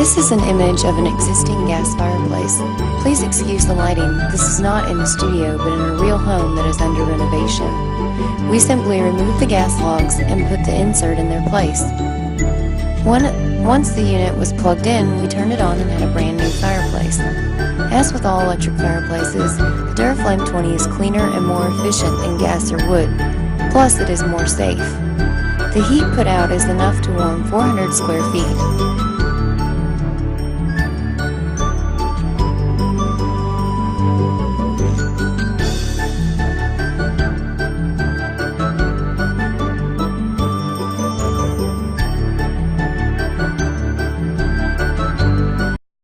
This is an image of an existing gas fireplace. Please excuse the lighting. This is not in a studio, but in a real home that is under renovation. We simply removed the gas logs and put the insert in their place. Once the unit was plugged in, we turned it on and had a brand new fireplace. As with all electric fireplaces, the Duraflame 20 is cleaner and more efficient than gas or wood. Plus, it is more safe. The heat put out is enough to warm 400 square feet.